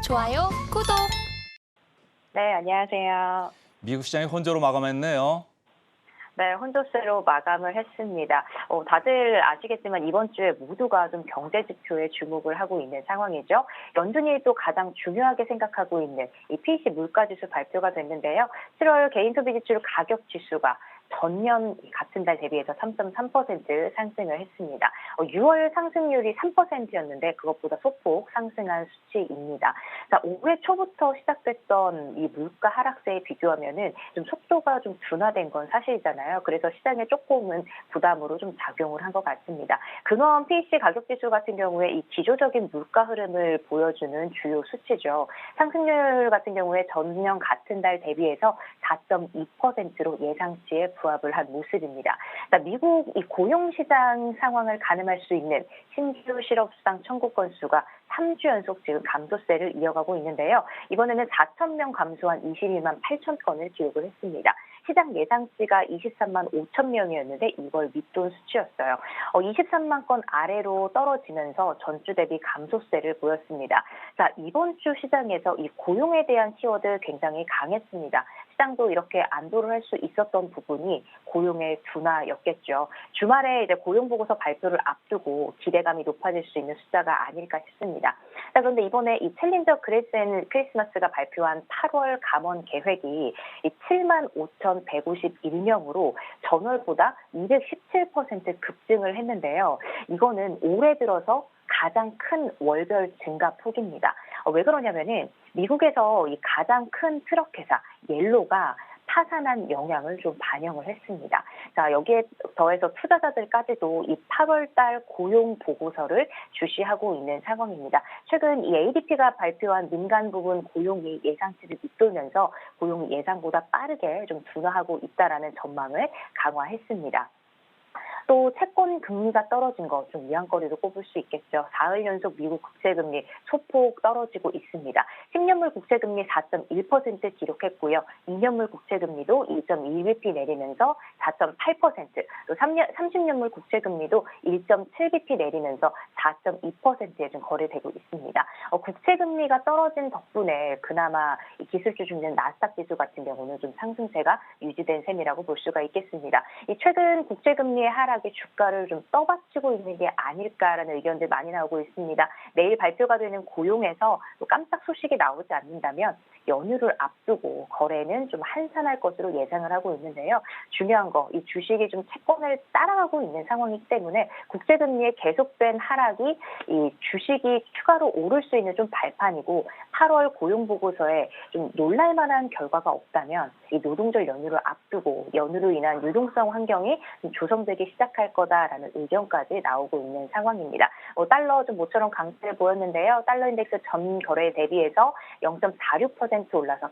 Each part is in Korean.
좋아요, 구독. 네, 안녕하세요. 미국 시장이 혼조로 마감했네요. 네, 혼조세로 마감을 했습니다. 다들 아시겠지만 이번 주에 모두가 좀 경제 지표에 주목을 하고 있는 상황이죠. 연준이 또 가장 중요하게 생각하고 있는 이 PCE 물가지수 발표가 됐는데요. 7월 개인 소비 지출 가격 지수가 전년 같은 달 대비해서 3.3% 상승을 했습니다. 6월 상승률이 3%였는데 그것보다 소폭 상승한 수치입니다. 자, 올해 초부터 시작됐던 이 물가 하락세에 비교하면은 좀 속도가 좀 둔화된 건 사실이잖아요. 그래서 시장에 조금은 부담으로 좀 작용을 한 것 같습니다. 근원 PCE 가격 지수 같은 경우에 이 기조적인 물가 흐름을 보여주는 주요 수치죠. 상승률 같은 경우에 전년 같은 달 대비해서 4.2%로 예상치에 부합을 한 모습입니다. 미국 이 고용시장 상황을 가늠할 수 있는 신규 실업수당 청구 건수가 3주 연속 지금 감소세를 이어가고 있는데요. 이번에는 4,000명 감소한 22만 8천 건을 기록을 했습니다. 시장 예상치가 23만 5천 명이었는데 이걸 밑돈 수치였어요. 23만 건 아래로 떨어지면서 전주 대비 감소세를 보였습니다. 자, 이번 주 시장에서 이 고용에 대한 키워드 굉장히 강했습니다. 시장도 이렇게 안도를 할 수 있었던 부분이 고용의 둔화였겠죠. 주말에 이제 고용 보고서 발표를 앞두고 기대감이 높아질 수 있는 숫자가 아닐까 싶습니다. 자, 그런데 이번에 이 챌린저 그레이슨 크리스마스가 발표한 8월 감원 계획이 이 7만 5,151명으로 전월보다 217% 급증을 했는데요. 이거는 올해 들어서 가장 큰 월별 증가 폭입니다. 왜 그러냐면은 미국에서 이 가장 큰 트럭 회사 옐로가 파산한 영향을 좀 반영을 했습니다. 자, 여기에 더해서 투자자들까지도 이 8월 달 고용 보고서를 주시하고 있는 상황입니다. 최근 이 ADP가 발표한 민간 부분 고용이 예상치를 밑돌면서 고용이 예상보다 빠르게 좀 둔화하고 있다라는 전망을 강화했습니다. 또 채권 금리가 떨어진 거 좀 위안거리로 꼽을 수 있겠죠. 4일 연속 미국 국채금리 소폭 떨어지고 있습니다. 10년물 국채금리 4.1% 기록했고요. 2년물 국채금리도 2.1bp 내리면서 4.8%, 또 30년물 국채금리도 1.7bp 내리면서 4.2%에 좀 거래되고 있습니다. 국채금리가 떨어진 덕분에 그나마 이 기술주 중에 나스닥 지수 같은 경우는 좀 상승세가 유지된 셈이라고 볼 수가 있겠습니다. 이 최근 국채금리의 하락이 주가를 좀 떠받치고 있는 게 아닐까라는 의견들 많이 나오고 있습니다. 내일 발표가 되는 고용에서 또 깜짝 소식이 나오지 않는다면 연휴를 앞두고 거래는 좀 한산할 것으로 예상을 하고 있는데요. 중요한 거, 이 주식이 좀 채권을 따라가고 있는 상황이기 때문에 국제금리의 계속된 하락이 이 주식이 추가로 오를 수 있는 좀 발판이고 8월 고용보고서에 좀 놀랄만한 결과가 없다면 이 노동절 연휴를 앞두고 연휴로 인한 유동성 환경이 좀 조성되기 시작할 거다라는 의견까지 나오고 있는 상황입니다. 달러 좀 모처럼 강세를 보였는데요. 달러 인덱스 전 거래에 대비해서 0.46% 올라서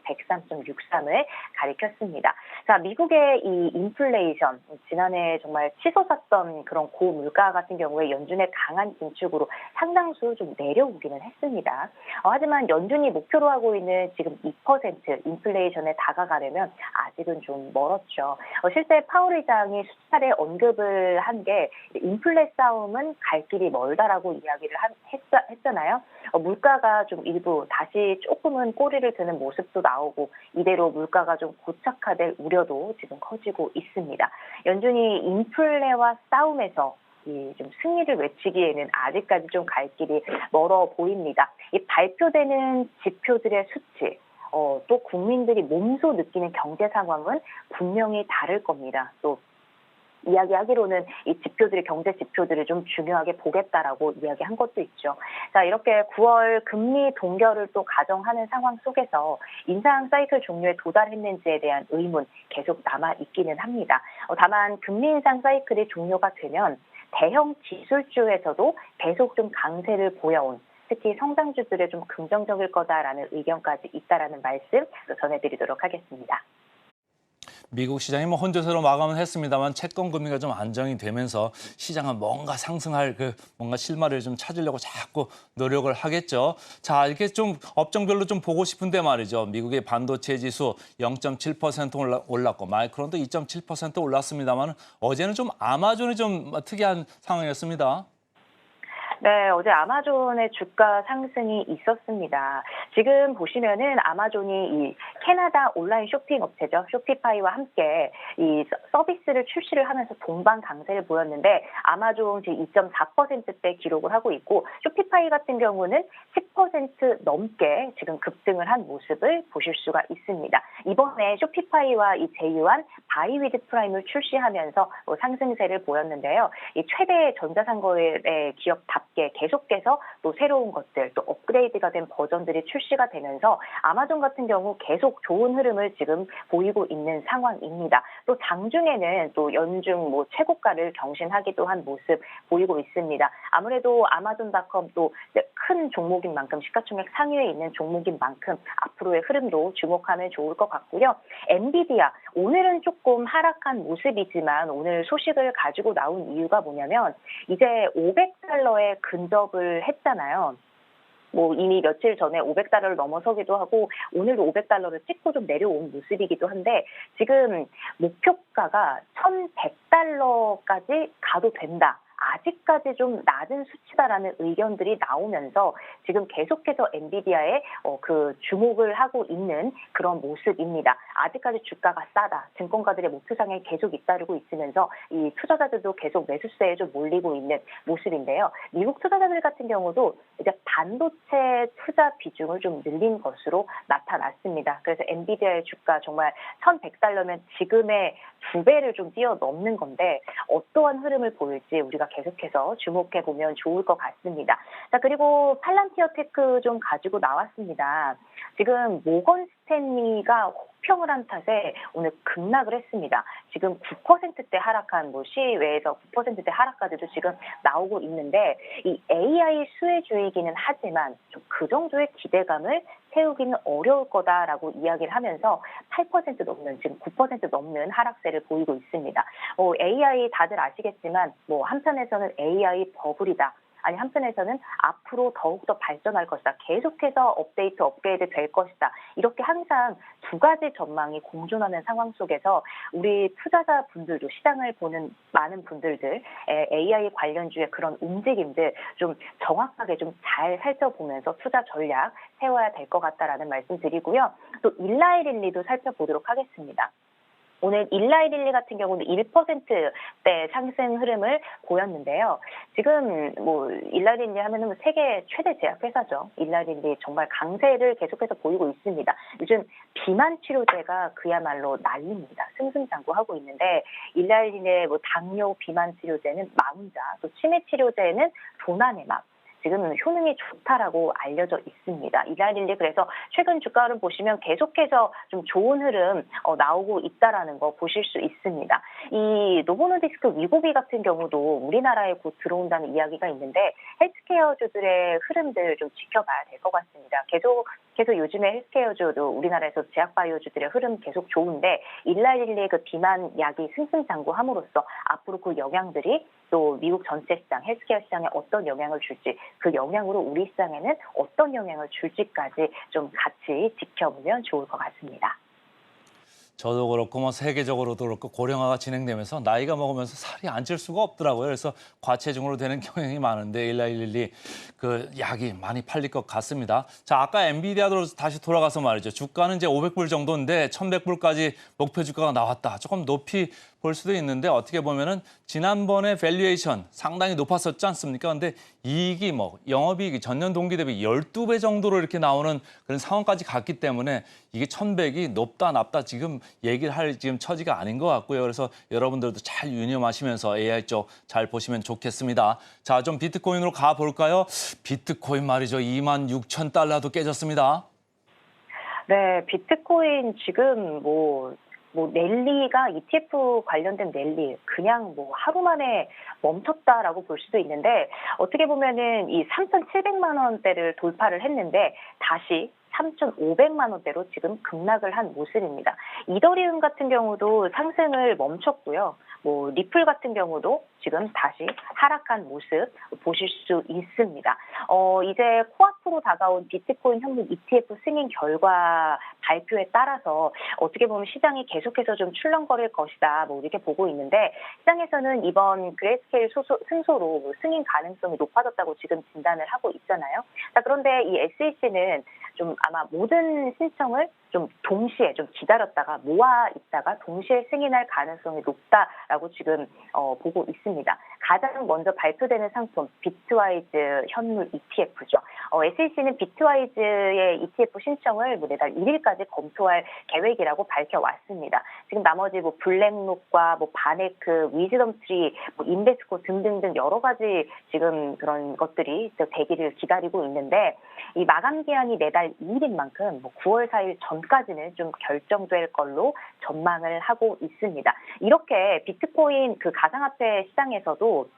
103.63을 가리켰습니다. 자, 미국의 이 인플레이션, 지난해 정말 치솟았던 그런 고물가 같은 경우에 연준의 강한 긴축으로 상당수 좀 내려오기는 했습니다. 하지만 연준이 목표로 하고 있는 지금 2% 인플레이션에 다가가려면 아직은 좀 멀었죠. 실제 파월 의장이 수차례 언급을 한 게 인플레 싸움은 갈 길이 멀다라고 이야기를 했잖아요. 물가가 좀 일부 다시 조금은 꼬리를 드는 모습도 나오고 이대로 물가가 좀 고착화될 우려도 지금 커지고 있습니다. 연준이 인플레와 싸움에서 좀 승리를 외치기에는 아직까지 좀 갈 길이 멀어 보입니다. 이 발표되는 지표들의 수치, 또 국민들이 몸소 느끼는 경제 상황은 분명히 다를 겁니다. 또 이야기하기로는 이 지표들이 경제 지표들을 좀 중요하게 보겠다라고 이야기한 것도 있죠. 자, 이렇게 9월 금리 동결을 또 가정하는 상황 속에서 인상 사이클 종료에 도달했는지에 대한 의문 계속 남아 있기는 합니다. 다만 금리 인상 사이클이 종료가 되면 대형 기술주에서도 계속 좀 강세를 보여온 특히 성장주들에 좀 긍정적일 거다라는 의견까지 있다라는 말씀 전해드리도록 하겠습니다. 미국 시장이 뭐 혼조세로 마감은 했습니다만 채권 금리가 좀 안정이 되면서 시장은 뭔가 상승할 뭔가 실마리를 좀 찾으려고 자꾸 노력을 하겠죠. 자, 이렇게 좀 업종별로 좀 보고 싶은데 말이죠. 미국의 반도체 지수 0.7% 올랐고 마이크론도 2.7% 올랐습니다만 어제는 좀 아마존이 좀 특이한 상황이었습니다. 네, 어제 아마존의 주가 상승이 있었습니다. 지금 보시면은 아마존이 이 캐나다 온라인 쇼핑 업체죠. 쇼피파이와 함께 이 서비스를 출시를 하면서 동반 강세를 보였는데 아마존 지금 2.4%대 기록을 하고 있고 쇼피파이 같은 경우는 10% 넘게 지금 급등을 한 모습을 보실 수가 있습니다. 이번에 쇼피파이와 이 제휴한 바이위드 프라임을 출시하면서 상승세를 보였는데요. 이 최대 전자상거래 기업답게 계속해서 또 새로운 것들, 또 업그레이드가 된 버전들이 출시가 되면서 아마존 같은 경우 계속 좋은 흐름을 지금 보이고 있는 상황입니다. 또 장중에는 또 연중 최고가를 경신하기도 한 모습 보이고 있습니다. 아무래도 아마존닷컴 또 큰 종목인 만큼 시가총액 상위에 있는 종목인 만큼 앞으로의 흐름도 주목하면 좋을 것 같고요. 엔비디아 오늘은 조금 하락한 모습이지만 오늘 소식을 가지고 나온 이유가 뭐냐면 이제 500달러에 근접을 했잖아요. 이미 며칠 전에 500달러를 넘어서기도 하고 오늘도 500달러를 찍고 좀 내려온 모습이기도 한데 지금 목표가가 1,100달러까지 가도 된다. 아직까지 좀 낮은 수치다라는 의견들이 나오면서 지금 계속해서 엔비디아에 그 주목을 하고 있는 그런 모습입니다. 아직까지 주가가 싸다. 증권가들의 목표상에 계속 잇따르고 있으면서 이 투자자들도 계속 매수세에 좀 몰리고 있는 모습인데요. 미국 투자자들 같은 경우도 이제 반도체 투자 비중을 좀 늘린 것으로 나타났습니다. 그래서 엔비디아의 주가 정말 1,100달러면 지금의 2배를 좀 뛰어넘는 건데 어떠한 흐름을 보일지 우리가 계속해서 주목해 보면 좋을 것 같습니다. 자, 그리고 팔란티어 테크 좀 가지고 나왔습니다. 지금 모건 스탠리가 혹평을 한 탓에 오늘 급락을 했습니다. 지금 9%대 하락한 시외에서 9%대 하락까지도 지금 나오고 있는데 이 AI 수혜주이기는 하지만 좀 그 정도의 기대감을 세우기는 어려울 거다라고 이야기를 하면서 8% 넘는 지금 9% 넘는 하락세를 보이고 있습니다. AI 다들 아시겠지만 한편에서는 AI 버블이다. 아니 한편에서는 앞으로 더욱더 발전할 것이다. 계속해서 업데이트, 업그레이드 될 것이다. 이렇게 항상 두 가지 전망이 공존하는 상황 속에서 우리 투자자분들도 시장을 보는 많은 분들들 AI 관련주의 그런 움직임들 좀 정확하게 좀 잘 살펴보면서 투자 전략 세워야 될 것 같다라는 말씀 드리고요. 또 일라이릴리도 살펴보도록 하겠습니다. 오늘 일라이릴리 같은 경우는 1%대 상승 흐름을 보였는데요. 지금 일라이릴리 하면은 세계 최대 제약회사죠. 일라이릴리 정말 강세를 계속해서 보이고 있습니다. 요즘 비만 치료제가 그야말로 난립니다. 승승장구하고 있는데 일라이릴리의 당뇨 비만 치료제는 마운자, 또 치매 치료제는 도나네맙. 지금 효능이 좋다라고 알려져 있습니다. 일라이릴리 그래서 최근 주가를 보시면 계속해서 좀 좋은 흐름 나오고 있다라는 거 보실 수 있습니다. 이 노보노디스크 위고비 같은 경우도 우리나라에 곧 들어온다는 이야기가 있는데 헬스케어주들의 흐름들 좀 지켜봐야 될 것 같습니다. 계속 요즘에 헬스케어주도 우리나라에서 제약바이오주들의 흐름 계속 좋은데 일라이릴리의 그 비만 약이 승승장구함으로써 앞으로 그 영향들이 또 미국 전체 시장, 헬스케어 시장에 어떤 영향을 줄지 그 영향으로 우리 시장에는 어떤 영향을 줄지까지 좀 같이 지켜보면 좋을 것 같습니다. 저도 그렇고 세계적으로도 그렇고 고령화가 진행되면서 나이가 먹으면서 살이 안 찔 수가 없더라고요. 그래서 과체중으로 되는 경향이 많은데 일라일릴리 그 약이 많이 팔릴 것 같습니다. 자, 아까 엔비디아로 다시 돌아가서 말이죠. 주가는 이제 500불 정도인데 1,100불까지 목표 주가가 나왔다. 조금 높이 볼 수도 있는데 어떻게 보면은 지난번에 밸류에이션 상당히 높았었지 않습니까? 근데 이익이 영업이익이 전년 동기 대비 12배 정도로 이렇게 나오는 그런 상황까지 갔기 때문에 이게 1,100이 높다 낮다 지금 얘기를 할 지금 처지가 아닌 것 같고요. 그래서 여러분들도 잘 유념하시면서 AI 쪽 잘 보시면 좋겠습니다. 자, 좀 비트코인으로 가볼까요? 비트코인 말이죠. 26,000달러도 깨졌습니다. 네, 비트코인 지금 랠리가 ETF 관련된 랠리 그냥 하루 만에 멈췄다라고 볼 수도 있는데 어떻게 보면은 이 3,700만 원대를 돌파를 했는데 다시 3,500만 원대로 지금 급락을 한 모습입니다. 이더리움 같은 경우도 상승을 멈췄고요. 뭐 리플 같은 경우도 지금 다시 하락한 모습 보실 수 있습니다. 이제 코앞으로 다가온 비트코인 현물 ETF 승인 결과 발표에 따라서 어떻게 보면 시장이 계속해서 좀 출렁거릴 것이다. 뭐 이렇게 보고 있는데 시장에서는 이번 그레이스케일 승소로 뭐 승인 가능성이 높아졌다고 지금 진단을 하고 있잖아요. 자, 그런데 이 SEC는 좀 아마 모든 신청을 좀 동시에 좀 기다렸다가 모아 있다가 동시에 승인할 가능성이 높다라고 지금 보고 있습니다. 가장 먼저 발표되는 상품 비트와이즈 현물 ETF죠. SEC는 비트와이즈의 ETF 신청을 뭐 내달 1일까지 검토할 계획이라고 밝혀왔습니다. 지금 나머지 뭐 블랙록과 뭐 바네크, 위즈덤트리, 뭐 인베스코 등등등 여러 가지 지금 그런 것들이 대기를 기다리고 있는데 이 마감 기한이 내달 2일인 만큼 뭐 9월 4일 전까지는 좀 결정될 걸로 전망을 하고 있습니다. 이렇게 비트코인 그 가상화폐 시장에서도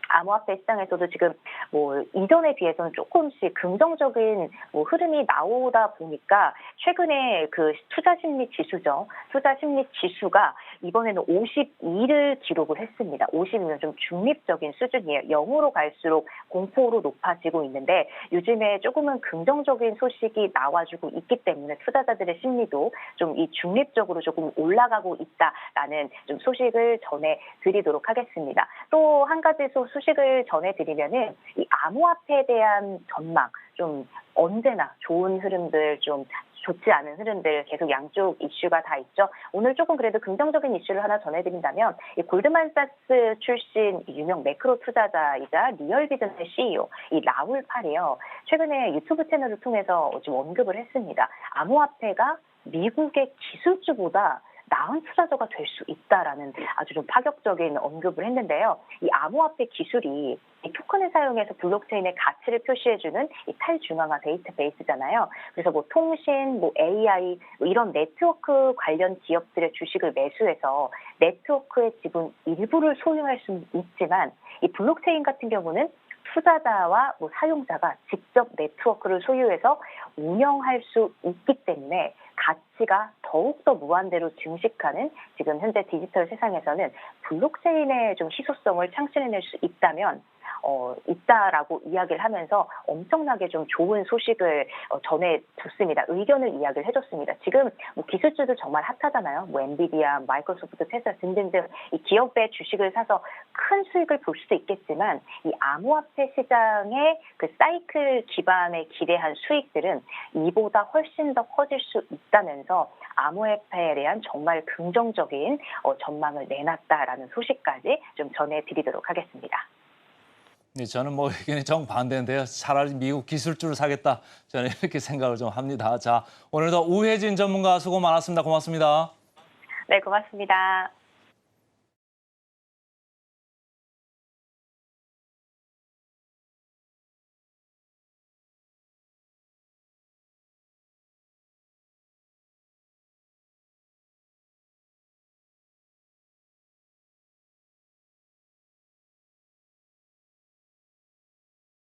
암호화폐 시장에서도 지금 뭐 이전에 비해서는 조금씩 긍정적인 뭐 흐름이 나오다 보니까 최근에 그 투자 심리 지수죠. 투자 심리 지수가 이번에는 52를 기록을 했습니다. 50이면 좀 중립적인 수준이에요. 0으로 갈수록 공포로 높아지고 있는데 요즘에 조금은 긍정적인 소식이 나와주고 있기 때문에 투자자들의 심리도 좀 이 중립적으로 조금 올라가고 있다라는 좀 소식을 전해드리도록 하겠습니다. 또 한 가지 소식을 전해드리면은 이 암호화폐에 대한 전망 좀 언제나 좋은 흐름들 좀 좋지 않은 흐름들 계속 양쪽 이슈가 다 있죠. 오늘 조금 그래도 긍정적인 이슈를 하나 전해드린다면 이 골드만삭스 출신 유명 매크로 투자자이자 리얼비전의 CEO 이 라울 팔이요. 최근에 유튜브 채널을 통해서 좀 언급을 했습니다. 암호화폐가 미국의 기술주보다 나은 투자자가 될 수 있다라는 아주 좀 파격적인 언급을 했는데요. 이 암호화폐 기술이 이 토큰을 사용해서 블록체인의 가치를 표시해주는 이 탈중앙화 데이터베이스잖아요. 그래서 뭐 통신, 뭐 AI 뭐 이런 네트워크 관련 기업들의 주식을 매수해서 네트워크의 지분 일부를 소유할 수는 있지만 이 블록체인 같은 경우는 투자자와 뭐 사용자가 직접 네트워크를 소유해서 운영할 수 있기 때문에 가치가 더욱더 무한대로 증식하는 지금 현재 디지털 세상에서는 블록체인의 좀 희소성을 창출해낼 수 있다면 있다라고 이야기를 하면서 엄청나게 좀 좋은 소식을 전해줬습니다. 의견을 이야기를 해줬습니다. 지금 뭐 기술주도 정말 핫하잖아요. 뭐 엔비디아, 마이크로소프트, 테슬라 등등등 이 기업의 주식을 사서 큰 수익을 볼 수도 있겠지만 이 암호화폐 시장의 그 사이클 기반에 기대한 수익들은 이보다 훨씬 더 커질 수 있다면서 암호화폐에 대한 정말 긍정적인 전망을 내놨다라는 소식까지 좀 전해드리도록 하겠습니다. 네, 저는 뭐 의견이 정반대인데요. 차라리 미국 기술주를 사겠다. 저는 이렇게 생각을 좀 합니다. 자, 오늘도 우혜진 전문가 수고 많았습니다. 고맙습니다. 네, 고맙습니다.